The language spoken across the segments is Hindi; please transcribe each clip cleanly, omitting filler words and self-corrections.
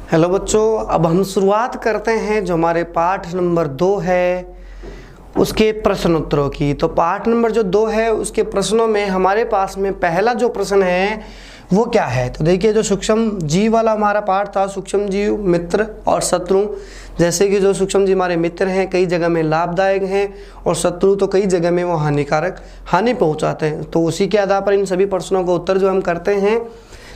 हेलो बच्चों, अब हम शुरुआत करते हैं जो हमारे पाठ नंबर 2 है उसके प्रश्न उत्तरों की। तो पाठ नंबर जो 2 है उसके प्रश्नों में हमारे पास में पहला जो प्रश्न है वो क्या है। तो देखिए, जो सूक्ष्म जीव वाला हमारा पाठ था, सूक्ष्म जीव मित्र और शत्रु। जैसे कि जो सूक्ष्म जीव हमारे मित्र हैं कई जगह में लाभदायक हैं और शत्रु तो कई जगह में वो हानि पहुंचाते हैं। तो उसी के आधार पर इन सभी प्रश्नों का उत्तर जो हम करते हैं।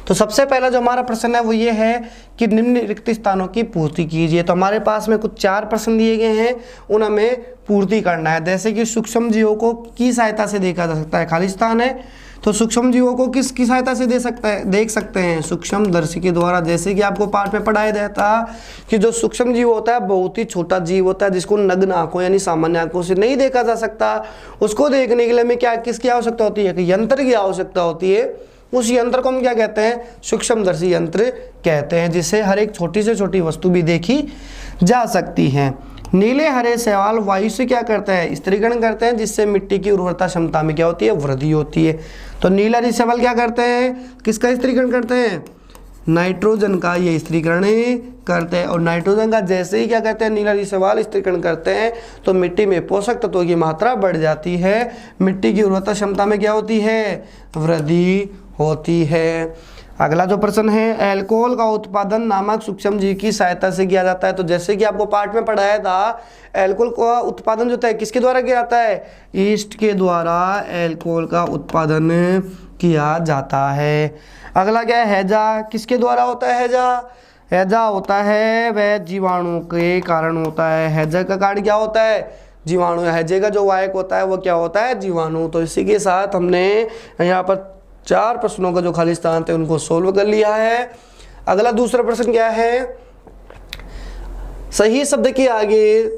तो सबसे पहला जो हमारा प्रश्न है वो ये है कि निम्न रिक्त स्थानों की पूर्ति कीजिए। तो हमारे पास में कुछ 4 प्रश्न दिए गए हैं, उन हमें पूर्ति करना है। जैसे कि सूक्ष्म जीवों को की सहायता से देखा जा सकता है, खाली स्थान है तो सूक्ष्म जीवों को किसकी सहायता से देख सकते हैं, सूक्ष्मदर्शी के द्वारा। जैसे कि आपको पाठ में पढ़ाया गया था कि जो सूक्ष्म जीव होता है बहुत ही छोटा जीव होता है जिसको नग्न आंखों यानी सामान्य आंखों से नहीं देखा जा सकता। उसको देखने के लिए हमें किसकी आवश्यकता होती है कि यंत्र की आवश्यकता होती है। उस यंत्र को हम क्या कहते हैं, सूक्ष्मदर्शी यंत्र कहते हैं, जिससे हर एक छोटी से छोटी वस्तु भी देखी जा सकती है। नीले हरे शैवाल वायु से क्या करते हैं, स्त्रीकरण करते हैं, जिससे मिट्टी की उर्वरता क्षमता में क्या होती है, वृद्धि होती है। तो नीला हरे शैवाल क्या करते हैं, किसका स्त्रीकरण करते हैं, नाइट्रोजन का ये स्त्रीकरण करते हैं। और नाइट्रोजन का जैसे ही क्या करते हैं, नीला हरे शैवाल स्त्रीकरण करते हैं तो मिट्टी में पोषक तत्वों की मात्रा बढ़ जाती है, मिट्टी की उर्वरता क्षमता में क्या होती है, वृद्धि होती है। अगला जो प्रश्न है, अल्कोहल का उत्पादन नामक सूक्ष्म जीव की सहायता से किया जाता है। तो जैसे कि आपको पाठ में पढ़ाया था, अल्कोहल का उत्पादन जो है किसके द्वारा किया जाता है, ईस्ट के द्वारा अल्कोहल का उत्पादन किया जाता है। अगला क्या है, हैजा किसके द्वारा होता है, हैजा होता है वह जीवाणु के कारण होता है। हैजा का कारण क्या होता है, जीवाणु। हैजे का जो वाहक होता है वो क्या होता है, जीवाणु। तो इसी के साथ हमने यहाँ पर 4 प्रश्नों का जो खाली स्थान थे उनको सोल्व कर लिया है। अगला दूसरा प्रश्न क्या है, सही शब्द के आगे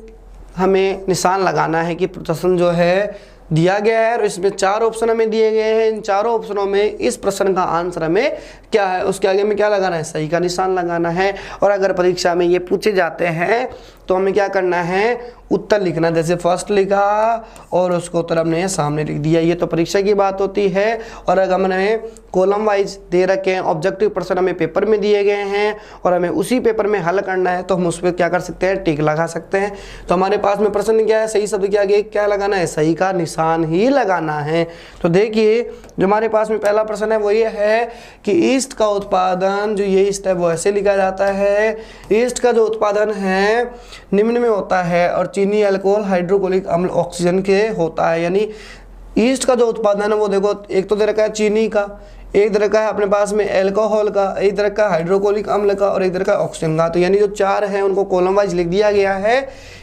हमें निशान लगाना है कि प्रश्न जो है दिया गया है और इसमें 4 ऑप्शन हमें दिए गए हैं। इन चारों ऑप्शनों में इस प्रश्न का आंसर हमें क्या है, उसके आगे में क्या लगाना है, सही का निशान लगाना है। और अगर परीक्षा में ये पूछे जाते हैं तो हमें क्या करना है, उत्तर लिखना। जैसे फर्स्ट लिखा और उसको उत्तर हमने सामने लिख दिया, ये तो परीक्षा की बात होती है। और अगर हमने कॉलम वाइज दे रखे हैं, ऑब्जेक्टिव प्रश्न हमें पेपर में दिए गए हैं और हमें उसी पेपर में हल करना है तो हम उस पर क्या कर सकते हैं, टिक लगा सकते हैं। तो हमारे पास में प्रश्न क्या है, सही शब्द के आगे क्या लगाना है, सही का निशान ही लगाना है। तो देखिए, जो हमारे पास में पहला प्रश्न है वो ये है कि ईस्ट का उत्पादन, जो ये ईस्ट है वो ऐसे लिखा जाता है, ईस्ट का जो उत्पादन है निम्न में होता है और चीनी, अल्कोहल, हाइड्रोक्लोरिक अम्ल, ऑक्सीजन के होता है। यानी ईस्ट का जो उत्पादन है वो देखो, एक तो दे रखा है चीनी का, एक दे रखा है अपने पास में अल्कोहल का, एक दे रखा है हाइड्रोक्लोरिक अम्ल का और एक दे रखा है ऑक्सीजन का। तो यानी जो 4 हैं उनको कॉलम वाइज लिख दिया गया है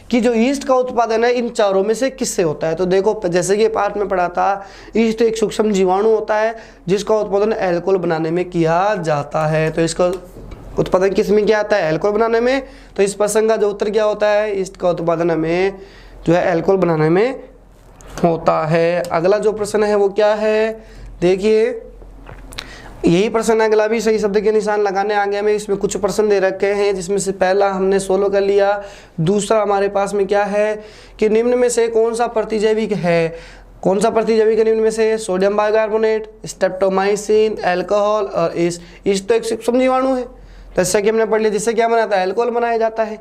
कि जो ईस्ट का उत्पादन है इन चारों में से किससे होता है। तो देखो, जैसे कि पाठ में पढ़ा था, ईस्ट एक सूक्ष्म जीवाणु होता है जिसका उत्पादन अल्कोहल बनाने में किया जाता है। तो इसका उत्पादन किस में किया जाता है, अल्कोहल बनाने में। तो इस प्रश्न का जो उत्तर क्या होता है, ईस्ट का उत्पादन हमें जो है अल्कोहल बनाने में होता है। अगला जो प्रश्न है वो क्या है, देखिए यही प्रश्न अगला भी सही शब्द के निशान लगाने आ गया। में इसमें कुछ प्रश्न दे रखे हैं जिसमें से पहला हमने सोल्व कर लिया। दूसरा हमारे पास में क्या है कि निम्न में से कौन सा प्रतिजैविक है, कौन सा प्रतिजैविक है निम्न में से, सोडियम बाइकार्बोनेट, स्ट्रेप्टोमाइसिन, अल्कोहल और ईस्ट तो एक सूक्ष्म जीवाणु है। तो जैसा कि हमने पढ़ लिया, जिससे क्या बनाता है, अल्कोहल बनाया जाता है।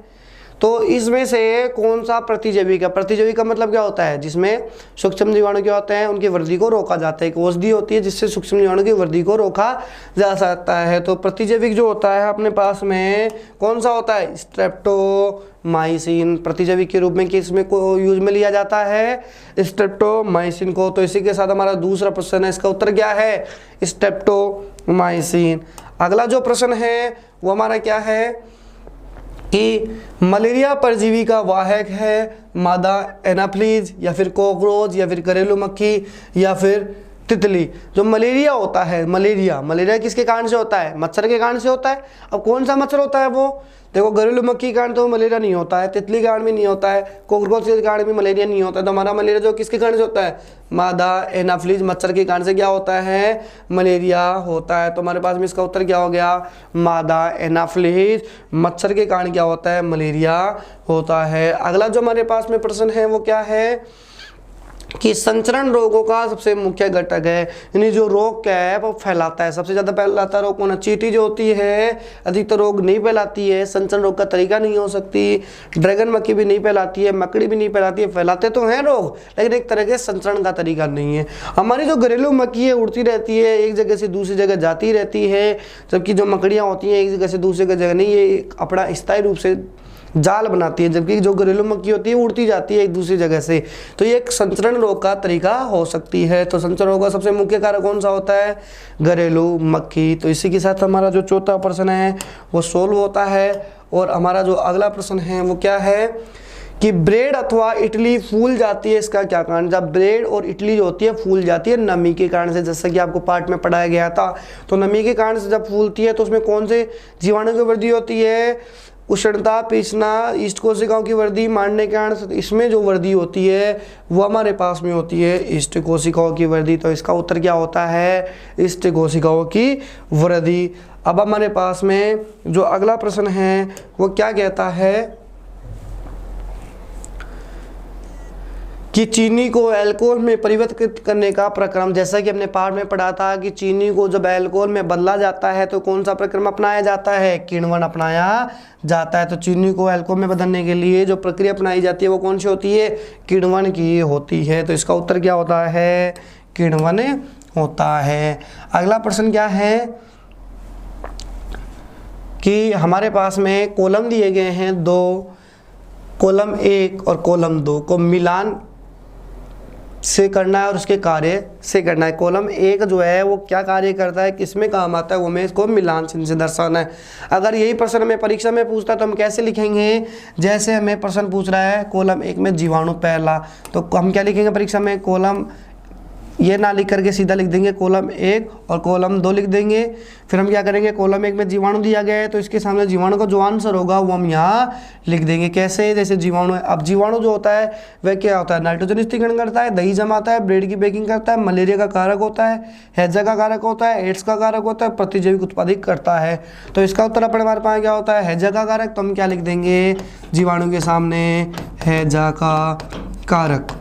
तो इसमें से कौन सा प्रतिजैविक है, प्रतिजैविक का मतलब क्या होता है, जिसमें सूक्ष्म जीवाणु क्या होते हैं उनकी वृद्धि को रोका जाता है। एक औषधि होती है जिससे सूक्ष्म जीवाणु की वृद्धि को रोका जा सकता है। तो प्रतिजैविक जो होता है अपने पास में कौन सा होता है, स्ट्रेप्टोमाइसिन प्रतिजैविक के रूप में किसमें को यूज में लिया जाता है, स्ट्रेप्टोमाइसिन को। तो इसी के साथ हमारा दूसरा प्रश्न है, इसका उत्तर क्या है, स्ट्रेप्टोमाइसिन। अगला जो प्रश्न है वो हमारा क्या है कि मलेरिया परजीवी का वाहक है मादा एनाफ्लीज या फिर कॉकरोच या फिर घरेलू मक्खी या फिर तितली। जो मलेरिया होता है, मलेरिया किसके कारण से होता है, मच्छर के कारण से होता है। अब कौन सा मच्छर होता है वो, देखो घरेलू मक्खी के कारण तो मलेरिया नहीं होता है, तितली के कारण भी नहीं होता है, कॉकरोच के कारण भी मलेरिया नहीं होता है। तो हमारा मलेरिया जो किसके कारण से होता है, मादा एनाफ्लीज मच्छर के कारण से क्या होता है, मलेरिया होता है। तो हमारे पास में इसका उत्तर क्या हो गया, मादा एनाफ्लीज मच्छर के कारण क्या होता है, मलेरिया होता है। अगला जो हमारे पास में प्रश्न है वो क्या है कि संचरण रोगों का सबसे मुख्य घटक है, यानी जो रोग क्या है वो फैलाता है। सबसे ज़्यादा फैलाता रोग कौन है? चींटी जो होती है अधिकतर रोग नहीं फैलाती है, संचरण रोग का तरीका नहीं हो सकती। ड्रैगन मक्खी भी नहीं फैलाती है, मकड़ी भी नहीं फैलाती है, फैलाते तो हैं रोग लेकिन एक तरह के संचरण का तरीका नहीं है। हमारी जो घरेलू मक्खी है उड़ती रहती है, एक जगह से दूसरी जगह जाती रहती है, जबकि जो मकड़ियाँ होती हैं एक जगह से दूसरी जगह नहीं, ये अपना स्थायी रूप से जाल बनाती है, जबकि जो घरेलू मक्खी होती है उड़ती जाती है एक दूसरी जगह से। तो ये एक संचरण रोग का तरीका हो सकती है। तो संचरण रोग का सबसे मुख्य कारक कौन सा होता है? घरेलू मक्खी। तो इसी के साथ हमारा जो चौथा प्रश्न है वो सोल्व होता है। और हमारा जो अगला प्रश्न है वो क्या है कि ब्रेड अथवा इडली फूल जाती है, इसका क्या कारण? जब ब्रेड और इडली जो होती है फूल जाती है नमी के कारण से, जैसा कि आपको पाठ में पढ़ाया गया था। तो नमी के कारण से जब फूलती है तो उसमें कौन से जीवाणु की वृद्धि होती है? उष्णता, पीसना, ईस्ट कोशिकाओं की वृद्धि, मारने के कारण से इसमें जो वृद्धि होती है वो हमारे पास में होती है ईस्ट कोशिकाओं की वृद्धि। तो इसका उत्तर क्या होता है? ईस्ट कोशिकाओं की वृद्धि। अब हमारे पास में जो अगला प्रश्न है वो क्या कहता है कि चीनी को अल्कोहल में परिवर्तित करने का प्रक्रम। जैसा कि हमने पाठ में पढ़ा था कि चीनी को जब अल्कोहल में बदला जाता है तो कौन सा प्रक्रम अपनाया जाता है? किण्वन अपनाया जाता है। तो चीनी को अल्कोहल में बदलने के लिए जो प्रक्रिया अपनाई जाती है वो कौन सी होती है? किण्वन की होती है। तो इसका उत्तर क्या होता है? किण्वन होता है। अगला प्रश्न क्या है कि हमारे पास में कॉलम दिए गए हैं दो, कॉलम 1 और कॉलम 2 को मिलान से करना है और उसके कार्य से करना है। कॉलम 1 जो है वो क्या कार्य करता है, किसमें काम आता है, वो हमें इसको मिलान चिन्ह से दर्शाना है। अगर यही प्रश्न हमें परीक्षा में पूछता है तो हम कैसे लिखेंगे? जैसे हमें प्रश्न पूछ रहा है कॉलम 1 में जीवाणु पहला, तो हम क्या लिखेंगे परीक्षा में? कॉलम ये ना लिख करके सीधा लिख देंगे कॉलम 1 और कॉलम 2 लिख देंगे। फिर हम क्या करेंगे? कॉलम 1 में जीवाणु दिया गया है तो इसके सामने जीवाणु का जो आंसर होगा वो हम यहाँ लिख देंगे। कैसे? जैसे जीवाणु है, अब जीवाणु जो होता है वह क्या होता है? नाइट्रोजन स्थिरीकरण करता है, दही जमाता है, ब्रेड की बेकिंग करता है, मलेरिया का कारक होता है, हैजा का कारक होता है, एड्स का कारक होता है, प्रतिजैविक उत्पादित करता है। तो इसका उत्तर अपने हमारे पास क्या होता है? हैजा का कारक। तो हम क्या लिख देंगे जीवाणु के सामने? हैजा का कारक।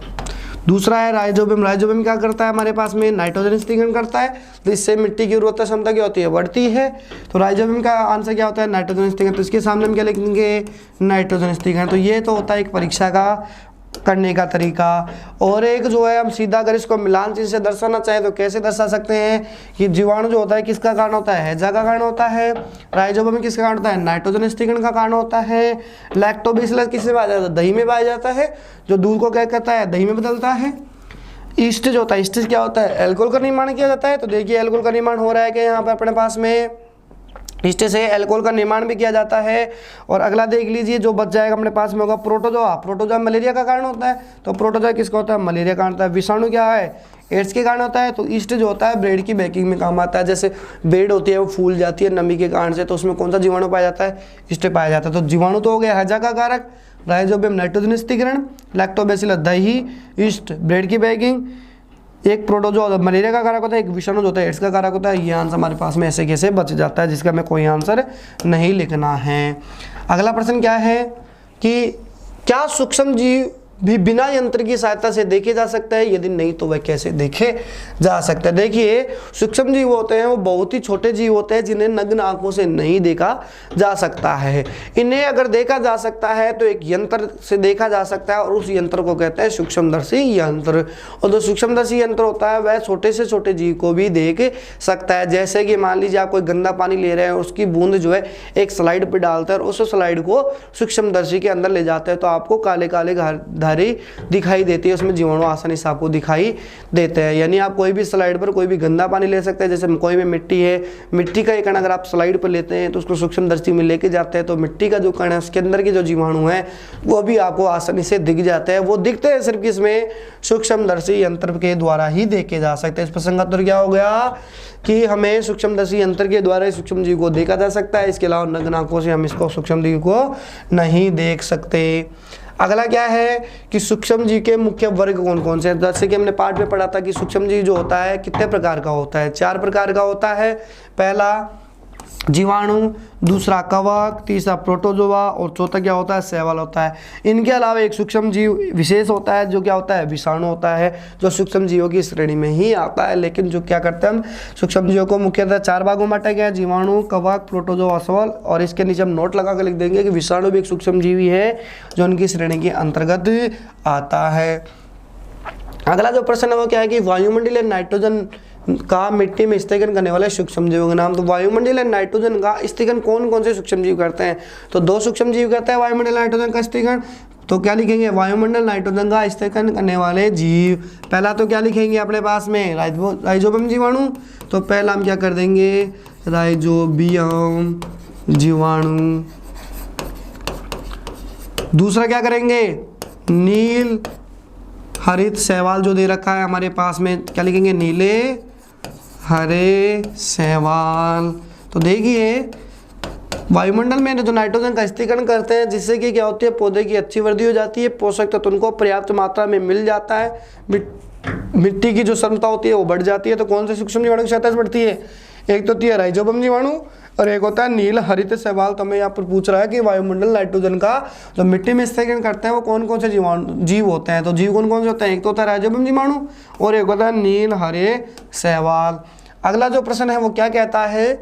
दूसरा है राइजोबियम। राइजोबियम क्या करता है? हमारे पास में नाइट्रोजन स्थिरीकरण करता है, तो इससे मिट्टी की उर्वरता क्षमता क्या होती है? बढ़ती है। तो राइजोबियम का आंसर क्या होता है? नाइट्रोजन स्थिरीकरण। तो इसके सामने हम क्या लिखेंगे? नाइट्रोजन स्थिरीकरण। तो ये तो होता है एक परीक्षा का करने का तरीका। और एक जो है हम सीधा अगर इसको मिलान चिन्ह से दर्शाना चाहें तो कैसे दर्शा सकते हैं कि जीवाणु जो होता है किसका कारण होता है? हैजा का कारण होता है। राइजोबियम किसका कारण होता है? नाइट्रोजन स्थिरीकरण का कारण होता है। लैक्टोबैसिलस किससे पाया जाता है? दही में पाया जाता है, जो दूध को क्या करता है? दही में बदलता है। ईस्ट जो होता है, ईस्ट क्या होता है? अल्कोहल का निर्माण किया जाता है। तो देखिए अल्कोहल का निर्माण हो रहा है कि यहाँ पर अपने पास में ईस्ट से अल्कोहल का निर्माण भी किया जाता है। और अगला देख लीजिए जो बच जाएगा अपने पास में होगा प्रोटोजोआ। प्रोटोजोआ मलेरिया का कारण होता है। तो प्रोटोजोआ किसका होता है? मलेरिया का कारण होता है। विषाणु क्या है? एड्स के कारण होता है। तो ईस्ट जो होता है ब्रेड की बेकिंग में काम आता है। जैसे ब्रेड होती है वो फूल जाती है नमी के कारण से, तो उसमें कौन सा जीवाणु पाया जाता है? ईस्ट पाया जाता है। तो जीवाणु तो हो गया हैजा का कारक, राइजोबियम नाइट्रोजन स्थिरीकरण, लैक्टोबैसिलस दही, ईस्ट ब्रेड की बेकिंग, एक प्रोटोजोआ मलेरिया का कारक होता है, एक विषाणु जो होता है एड्स का कारक होता है। ये आंसर हमारे पास में ऐसे कैसे बच जाता है जिसका हमें कोई आंसर नहीं लिखना है। अगला प्रश्न क्या है कि क्या सूक्ष्म जीव भी बिना यंत्र की सहायता से देखे जा सकते हैं? यदि नहीं तो वह कैसे देखे जा सकते हैं? देखिए सूक्ष्म जीव होते हैं वो बहुत ही छोटे जीव होते हैं जिन्हें नग्न आंखों से नहीं देखा जा सकता है। इन्हें अगर देखा जा सकता है तो एक यंत्र से देखा जा सकता है और उस यंत्र को कहते हैं सूक्ष्मदर्शी यंत्र। और जो सूक्ष्मदर्शी यंत्र होता है वह छोटे से छोटे जीव को भी देख सकता है। जैसे कि मान लीजिए आप कोई गंदा पानी ले रहे हैं, उसकी बूंद जो है एक स्लाइड पर डालते हैं और उस स्लाइड को सूक्ष्मदर्शी के अंदर ले जाते हैं तो आपको काले काले दिखाई देती है, उसमें जीवाणु आसानी से आपको दिखाई देते हैं। यानी आप कोई भी स्लाइड पर कोई भी गंदा पानी ले सकते हैं। जैसे कोई भी मिट्टी है, मिट्टी का एक कण अगर आप स्लाइड पर लेते हैं तो उसको सूक्ष्मदर्शी में लेके जाते हैं तो मिट्टी का जो कण है उसके अंदर के जो जीवाणु है वो भी आपको आसानी से दिख जाते हैं। वो दिखते हैं सिर्फ किसमें? सूक्ष्मदर्शी यंत्र के द्वारा ही देखे जा सकते हैं। इस प्रसंग का उत्तर क्या हो गया कि हमें सूक्ष्मदर्शी यंत्र के द्वारा ही सूक्ष्म जीव को देखा जा सकता है। इसके अलावा नग्न आंखों से हम इसको सूक्ष्म जीव को नहीं देख सकते। अगला क्या है कि सूक्ष्म जीव के मुख्य वर्ग कौन कौन से हैं? जैसे कि हमने पाठ में पढ़ा था कि सूक्ष्म जीव जो होता है कितने प्रकार का होता है? 4 प्रकार का होता है। पहला जीवाणु, दूसरा कवक, तीसरा प्रोटोजोआ और चौथा क्या होता है, शैवाल होता है। इनके अलावा एक सूक्ष्म जीव विशेष होता है जो क्या होता है, विषाणु होता है, जो सूक्ष्म जीवों की श्रेणी में ही आता है। लेकिन जो क्या करते हैं हम सूक्ष्म जीवों को मुख्यतः 4 भागों में बांटा गया है, जीवाणु, कवक, प्रोटोजोआ, शैवाल। और इसके नीचे हम नोट लगा कर लिख देंगे कि विषाणु भी एक सूक्ष्म जीवी है जो उनकी श्रेणी के अंतर्गत आता है। अगला जो प्रश्न है वो क्या है कि वायुमंडलीय नाइट्रोजन का मिट्टी में स्थगन करने वाले सूक्ष्म जीवों के नाम। तो वायुमंडलीय नाइट्रोजन का स्थगन कौन कौन से सूक्ष्म जीव करते हैं, तो 2 सूक्ष्म जीव करते हैं वायुमंडलीय नाइट्रोजन का स्थगन। तो क्या लिखेंगे, वायुमंडल नाइट्रोजन का स्थगन करने वाले जीव। पहला तो क्या लिखेंगे अपने पास में, राइजोबियम जीवाणु। तो पहला हम क्या कर देंगे, राइजोबियम जीवाणु। दूसरा क्या करेंगे, नील हरित शैवाल जो दे रखा है हमारे पास में, क्या लिखेंगे, नीले हरे शैवाल। तो देखिए वायुमंडल में जो नाइट्रोजन का स्थगन करते हैं जिससे कि क्या होती है, पौधे की अच्छी वृद्धि हो जाती है, पोषक तत्व उनको पर्याप्त मात्रा में मिल जाता है, मिट्टी की जो क्षमता होती है वो बढ़ जाती है। तो कौन से सूक्ष्म जीवाणु की क्षमता बढ़ती है, एक तो होती है राइजोबियम जीवाणु और एक होता है नील हरित शैवाल। तो हमें यहाँ पर पूछ रहा है कि वायुमंडल नाइट्रोजन का जो मिट्टी में स्थगन करते हैं वो कौन कौन से जीव होते हैं। तो जीव कौन कौन से होते हैं, एक तो होता है राइजोबियम जीवाणु और एक होता है नील हरे शैवाल। अगला जो प्रश्न है वो क्या कहता है,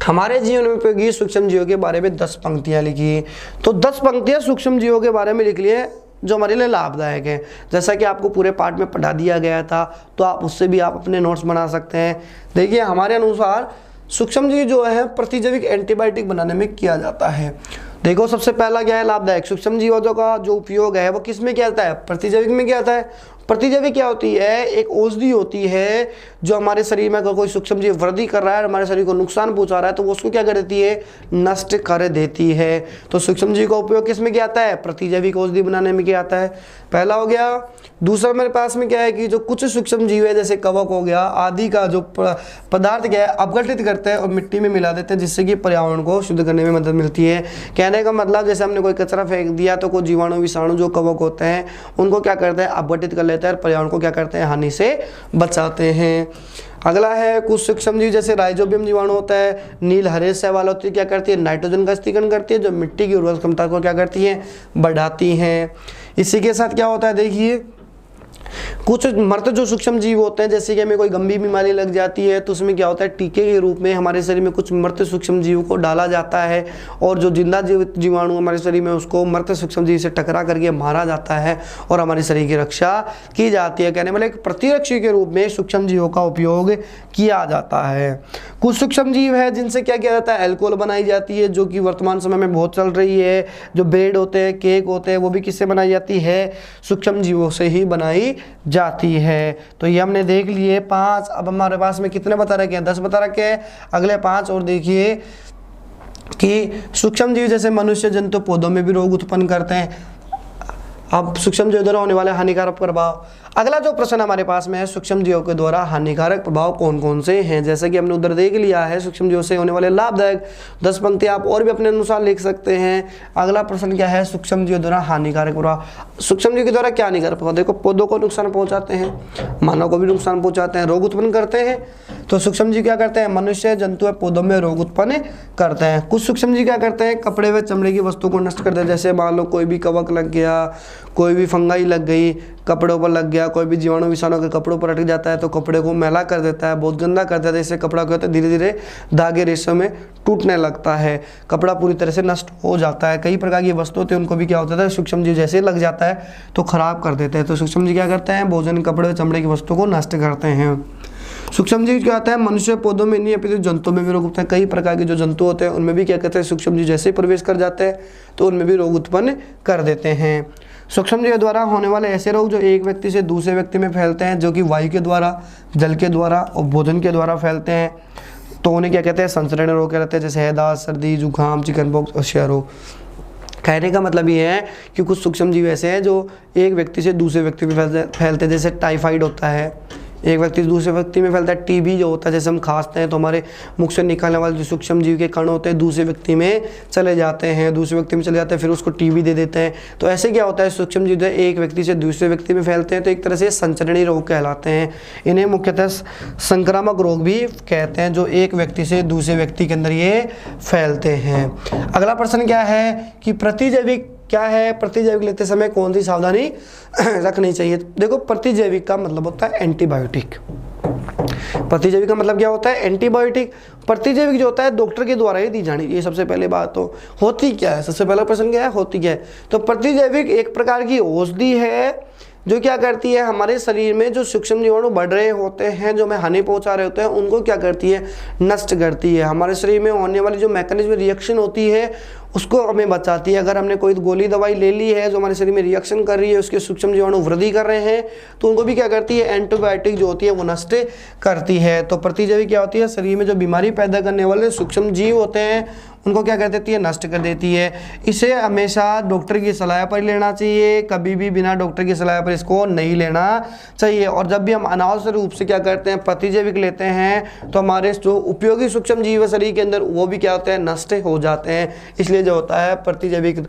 हमारे जीवन में उपयोगी सूक्ष्म जीवों के बारे में 10 पंक्तियां लिखी। तो 10 पंक्तियां सूक्ष्म जीवों के बारे में लिख लिए जो हमारे लिए लाभदायक है। जैसा कि आपको पूरे पाठ में पढ़ा दिया गया था तो आप उससे भी आप अपने नोट्स बना सकते हैं। देखिए हमारे अनुसार सूक्ष्म जीव जो है प्रतिजैविक एंटीबायोटिक बनाने में किया जाता है। देखो सबसे पहला क्या है, लाभदायक। सूक्ष्म जीवों का जो उपयोग है वो किस में किया जाता है, प्रतिजैविक में किया जाता है। प्रतिजैविक क्या होती है, एक औषधि होती है जो हमारे शरीर में अगर कोई सूक्ष्म जीव वृद्धि कर रहा है, हमारे शरीर को नुकसान पहुंचा रहा है तो वो उसको क्या कर देती है, नष्ट कर देती है। तो सूक्ष्म जीव का उपयोग किस में किया जाता है, प्रतिजैविक औषधि बनाने में किया जाता है, पहला हो गया। दूसरा मेरे पास में क्या है कि जो कुछ सूक्ष्म जीव है जैसे कवक हो गया आदि का जो पदार्थ क्या है अपघटित करते हैं और मिट्टी में मिला देते हैं जिससे कि पर्यावरण को शुद्ध करने में मदद मिलती है। कहने का मतलब जैसे हमने कोई कचरा फेंक दिया तो कोई जीवाणु विषाणु जो कवक होते हैं उनको क्या करते हैं, अपघटित कर लेते हैं और पर्यावरण को क्या करते हैं, हानि से बचाते हैं। अगला है कुछ सूक्ष्म जीव जैसे राइजोबियम जीवाणु होता है, नील हरे शैवाल होती है, क्या करती है, नाइट्रोजन का स्थगन करती है जो मिट्टी की उर्वरक क्षमता को क्या करती है, बढ़ाती है। इसी के साथ क्या होता है, देखिए कुछ मृत जो सूक्ष्म जीव होते हैं जैसे कि हमें कोई गंभीर बीमारी लग जाती है तो उसमें क्या होता है, टीके के रूप में हमारे शरीर में कुछ मृत सूक्ष्म जीव को डाला जाता है और जो जिंदा जीवाणु हमारे शरीर में उसको मृत सूक्ष्म जीव से टकरा करके मारा जाता है और हमारे शरीर की रक्षा की जाती है। कहने वाले एक प्रतिरक्षी के रूप में सूक्ष्म जीवों का उपयोग किया जाता है। कुछ सूक्ष्म जीव है जिनसे क्या किया जाता है, अल्कोहल बनाई जाती है जो कि वर्तमान समय में बहुत चल रही है। जो ब्रेड होते हैं, केक होते हैं, वो भी किससे बनाई जाती है, सूक्ष्म जीवों से ही बनाई जाती है। तो ये हमने देख लिए 5। अब हमारे पास में कितने बता रखे हैं, 10 बता रखे हैं। अगले 5 और देखिए कि सूक्ष्म जीव जैसे मनुष्य जंतु पौधों में भी रोग उत्पन्न करते हैं। अब सूक्ष्म जीव द्वारा होने वाले हानिकारक प्रभाव। अगला जो प्रश्न हमारे पास में है, सूक्ष्म जीवों के द्वारा हानिकारक प्रभाव कौन कौन से हैं। जैसे कि हमने उधर देख लिया है सूक्ष्म जीवों से होने वाले लाभदायक, 10 पंक्ति आप और भी अपने अनुसार लिख सकते हैं। अगला प्रश्न क्या है, सूक्ष्म जीवों द्वारा हानिकारक प्रभाव। सूक्ष्म जीव के द्वारा क्या हानिकारक प्रभाव, देखो पौधों को नुकसान पहुंचाते हैं, मानव को भी नुकसान पहुंचाते हैं, रोग उत्पन्न करते हैं। तो सूक्ष्म जीव क्या करते हैं, मनुष्य जंतु पौधों में रोग उत्पन्न करते हैं। कुछ सूक्ष्म जीव क्या करते हैं, कपड़े व चमड़े की वस्तु को नष्ट करते हैं। जैसे मान लो कोई भी कवक लग गया, कोई भी फंगाई लग गई, कपड़ों पर लग गया, कोई भी जीवाणु विषाणु के कपड़ों पर अटक जाता है तो कपड़े को मैला कर देता है, बहुत गंदा कर देता है। इससे कपड़ा क्या होता है, धीरे धीरे धागे रेशों में टूटने लगता है, कपड़ा पूरी तरह से नष्ट हो जाता है। कई प्रकार की वस्तु होती है उनको भी क्या होता है, सूक्ष्म जीव जैसे लग जाता है तो खराब कर देते हैं। तो सूक्ष्म जीव क्या करते हैं, भोजन, कपड़े, चमड़े की वस्तु को नष्ट करते हैं। सूक्ष्म जीव क्या होता है, मनुष्य पौधों में नहीं अपितु जंतुओं में भी रोग उत्पन्न। कई प्रकार के जो जंतु होते हैं उनमें भी क्या कहते हैं, सूक्ष्म जीव जैसे प्रवेश कर जाते हैं तो उनमें भी रोग उत्पन्न कर देते हैं। सूक्ष्म जीव द्वारा होने वाले ऐसे रोग जो एक व्यक्ति से दूसरे व्यक्ति में फैलते हैं, जो कि वायु के द्वारा, जल के द्वारा और भोजन के द्वारा फैलते हैं, तो उन्हें क्या कहते हैं, संसरणीय रोग कहते हैं। जैसे हैदा, सर्दी, जुकाम, चिकनपॉक्स और क्षय रोग। कहने का मतलब ये है कि कुछ सूक्ष्म जीव ऐसे हैं जो एक व्यक्ति से दूसरे व्यक्ति में फैलते हैं। जैसे टाइफाइड होता है, एक व्यक्ति से दूसरे व्यक्ति में फैलता है। टीबी जो होता है, जैसे हम खांसते हैं तो हमारे मुख से निकलने वाले जो सूक्ष्म जीव के कण होते हैं दूसरे व्यक्ति में चले जाते हैं, दूसरे व्यक्ति में चले जाते हैं, फिर उसको टीबी दे देते हैं। तो ऐसे क्या होता है, सूक्ष्म जीव एक व्यक्ति से दूसरे व्यक्ति में फैलते हैं, तो एक तरह से संचरणीय रोग कहलाते हैं। इन्हें मुख्यतः संक्रामक रोग भी कहते हैं, जो एक व्यक्ति से दूसरे व्यक्ति के अंदर ये फैलते हैं। अगला प्रश्न क्या है कि प्रतिजैविक क्या है, प्रतिजैविक लेते समय कौन सी सावधानी रखनी चाहिए। देखो, प्रतिजैविक का मतलब होता है एंटीबायोटिक। प्रतिजैविक का मतलब क्या होता है, एंटीबायोटिक। प्रतिजैविक जो होता है डॉक्टर के द्वारा ही दी जानी, ये सबसे पहले बात। तो होती क्या है, सबसे पहला प्रश्न क्या है, होती क्या है। तो प्रतिजैविक एक प्रकार की औषधि है जो क्या करती है, हमारे शरीर में जो सूक्ष्म जीवाणु बढ़ रहे होते हैं, जो हमें हानि पहुंचा रहे होते हैं, उनको क्या करती है, नष्ट करती है। हमारे शरीर में होने वाली जो मैकेनिज्म रिएक्शन होती है उसको हमें बचाती है। अगर हमने कोई गोली दवाई ले ली है जो हमारे शरीर में रिएक्शन कर रही है, उसके सूक्ष्म जीवाणु वृद्धि कर रहे हैं, तो उनको भी क्या करती है, एंटीबायोटिक जो होती है वो नष्ट करती है। तो प्रतिजैविक क्या होती है, शरीर में जो बीमारी पैदा करने वाले सूक्ष्म जीव होते हैं उनको क्या कर देती है, नष्ट कर देती है। इसे हमेशा डॉक्टर की सलाह पर लेना चाहिए, कभी भी बिना डॉक्टर की सलाह पर इसको नहीं लेना चाहिए। और जब भी हम अनावश्यक रूप से क्या करते हैं, प्रतिजैविक लेते हैं, तो हमारे जो उपयोगी सूक्ष्म जीव शरीर के अंदर वो भी क्या होते हैं, नष्ट हो जाते हैं। इसलिए जो होता है प्रतिजैविक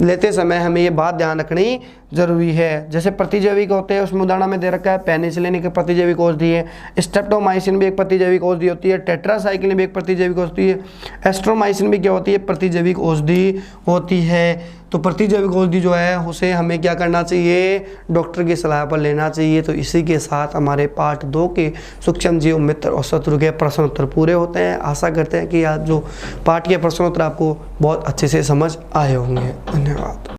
लेते समय हमें ये बात ध्यान रखनी जरूरी है। जैसे प्रतिजैविक होते हैं उसमें उदाहरण में दे रखा है, पेनिसिलिन एक प्रतिजैविक औषधि है, स्ट्रेप्टोमाइसिन भी एक प्रतिजैविक औषधि होती है, टेट्रासाइक्लिन भी एक प्रतिजैविक औषधि है, एस्ट्रोमाइसिन भी क्या होती है, प्रतिजैविक औषधि होती है। तो प्रतिजैविक औषधि जो है उसे हमें क्या करना चाहिए, डॉक्टर की सलाह पर लेना चाहिए। तो इसी के साथ हमारे पार्ट 2 के सूक्ष्म जीव मित्र और शत्रु के प्रश्न उत्तर पूरे होते हैं। आशा करते हैं कि आज जो पाठ के प्रश्न उत्तर आपको बहुत अच्छे से समझ आए होंगे। धन्यवाद।